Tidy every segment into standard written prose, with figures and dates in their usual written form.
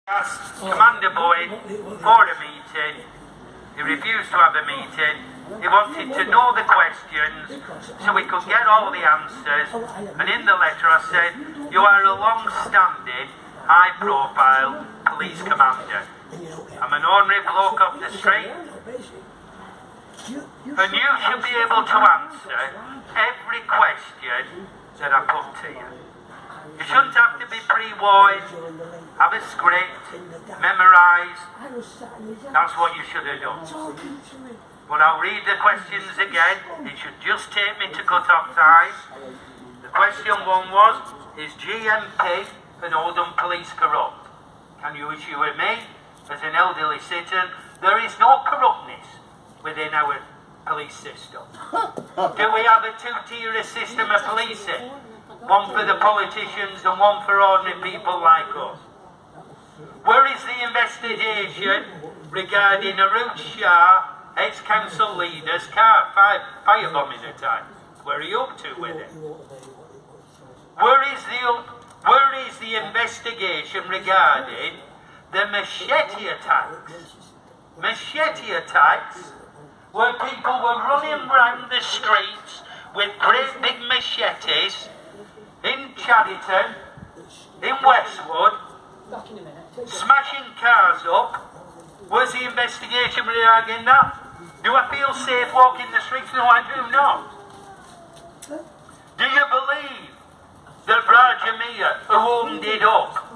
Asked Commander Boyd for a meeting. He refused to have a meeting. He wanted to know the questions so we could get all the answers. And in the letter I said, you are a long-standing, high-profile police commander. I'm an ordinary bloke off the street. And you should be able to answer every question that I put to you. You shouldn't have to be pre-warned, have a script, memorise. That's what you should have done. But I'll read the questions again. It should just take me to cut-off time. The question one was, is GMP and Oldham Police corrupt? Can you assure me, as an elderly citizen, there is no corruptness within our police system? Do we have a two-tier system of policing? One for the politicians and one for ordinary people like us. Where is the investigation regarding Raja Miah, ex-council leader's car firebombing attack? Where are you up to with it? Where is the investigation regarding the machete attacks? Machete attacks, where people were running around the streets with great big machetes in Chadderton, in Westwood, smashing cars up. Was the investigation regarding that? Do I feel safe walking the streets? No, I do not. Do you believe that Raja Miah, who opened it up,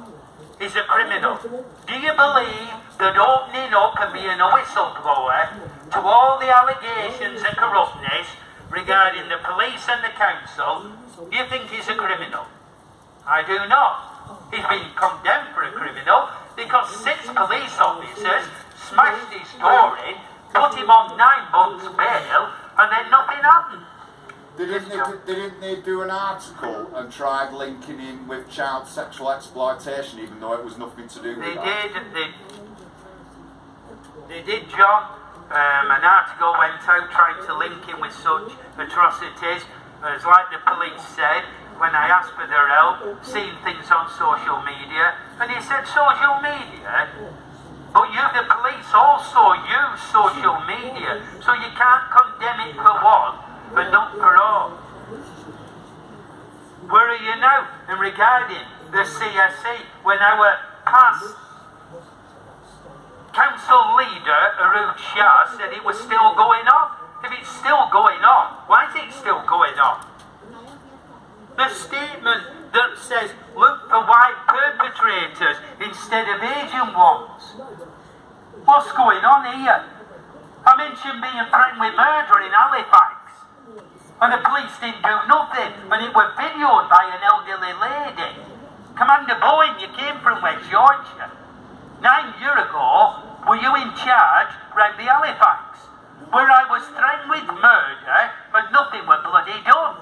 is a criminal? Do you believe that opening up and being a whistleblower to all the allegations of corruptness regarding the police and the council, do you think he's a criminal? I do not. He's been condemned for a criminal because 6 police officers smashed his door in, put him on 9 months bail, and then nothing happened. Didn't they do an article and tried linking him with child sexual exploitation, even though it was nothing to do with that? They did, John. An article went out trying to link him with such atrocities. As like the police said, when I asked for their help, seeing things on social media, and he said, social media? But you, the police, also use social media, so you can't condemn it for one, but not for all. Where are you now in regarding the CSC, when our past council leader, Raja Miah, said it was still going on? If it's still going on, why is it still going on? The statement that says, look for white perpetrators instead of Asian ones. What's going on here? I mentioned being threatened with murder in Halifax, and the police didn't do nothing, and it was videoed by an elderly lady. Commander Boyd, you came from West Yorkshire. 9 years ago, were you in charge round the Halifax, where I was threatened with murder and nothing was bloody done?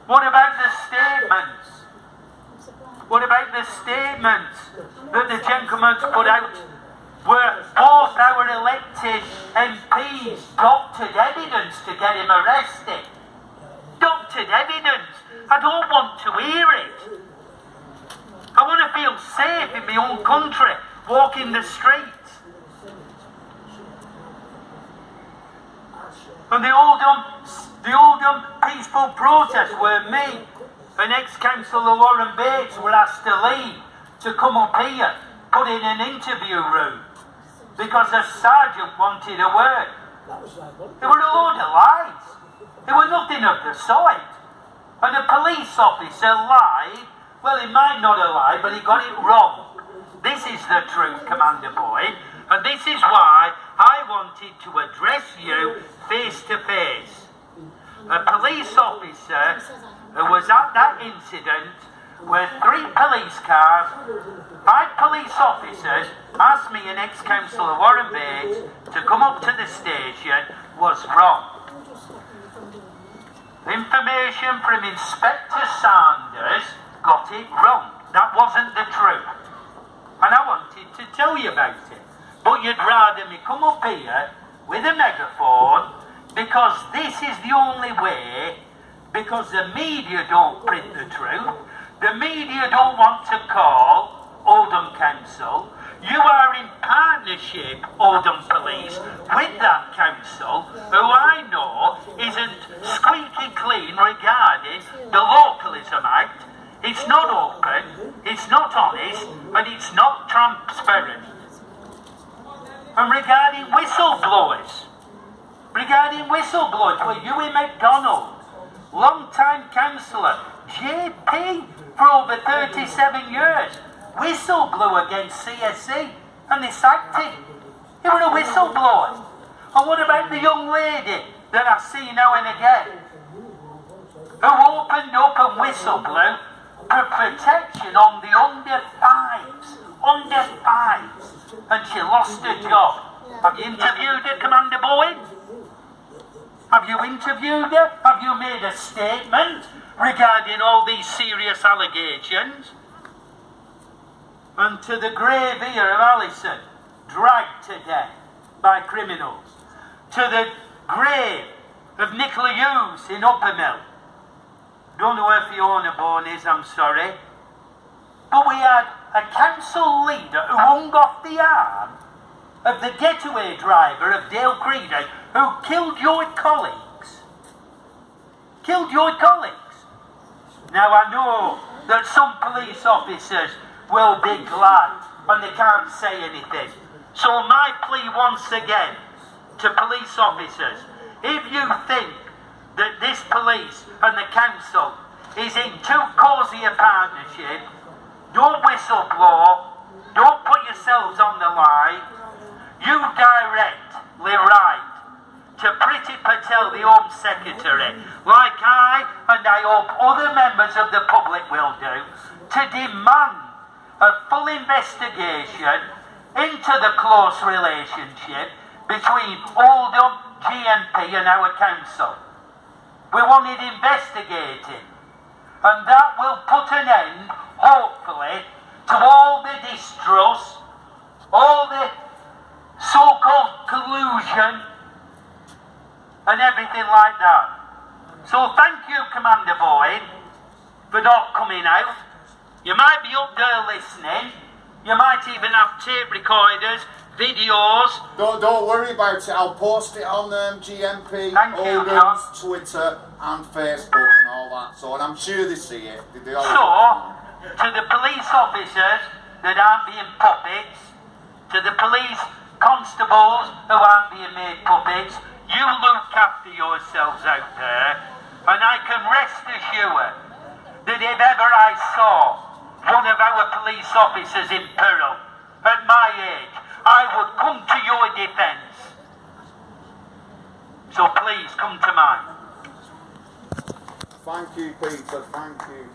What about the statements? What about the statements that the gentleman's put out where both our elected MPs doctored evidence to get him arrested? Doctored evidence? I don't want to hear it. I want to feel safe in my own country, walking the streets. And the Oldham peaceful protest where me and ex-councillor Warren Bates were asked to leave to come up here, put in an interview room, because a sergeant wanted a word. It were a load of lies. It were nothing of the sort. And the police officer lied. Well, he might not have lied, but he got it wrong. This is the truth, Commander Boyd, and this is why I wanted to address you face to face. A police officer who was at that incident where 3 police cars, 5 police officers asked me and ex-councillor Warren Bates to come up to the station was wrong. Information from Inspector Sanders got it wrong. That wasn't the truth. And I wanted to tell you about it. But you'd rather me come up here with a megaphone, because this is the only way, because the media don't print the truth, The media don't want to call Oldham Council. You are in partnership, Oldham Police, with that council, who I know isn't squeaky clean regarding the localism act. It's not open, it's not honest, and it's not transparent. And regarding whistleblowers, were you in McDonald, long-time councillor, JP, for over 37 years, whistleblower against CSE, and they sacked him. He was a whistleblower. And what about the young lady that I see now and again, who opened up and whistleblew for protection on the under fives, and she lost her job? Have you interviewed her, Commander Boyd? Have you interviewed her? Have you made a statement regarding all these serious allegations? And to the grave here of Alison, dragged to death by criminals. To the grave of Nicola Hughes in Uppermill. Don't know where Fiona Bourne is, I'm sorry. But we had a council leader who hung off the arm of the getaway driver of Dale Creedy, who killed your colleagues. Now I know that some police officers will be glad and they can't say anything. So my plea once again to police officers, if you think that this police and the council is in too cosy a partnership, don't whistleblow, don't put yourselves on the line. You directly write to Priti Patel, the Home Secretary, like I and I hope other members of the public will do, to demand a full investigation into the close relationship between Oldham, GMP and our council. We want it investigated, and that will put an end, hopefully, to all the distrust, all the so-called collusion and everything like that. So thank you, Commander Boyd, for not coming out. You might be up there listening. You might even have tape recorders, videos. Don't worry about it. I'll post it on GMP, Oldham's Twitter and Facebook and all that. So, and I'm sure they see it. So, to the police officers that aren't being puppets, to the police constables who aren't being made puppets, you look after yourselves out there. And I can rest assured that if ever I saw one of our police officers in peril at my age, I would come to your defence. So please come to mine. Thank you, Peter. Thank you.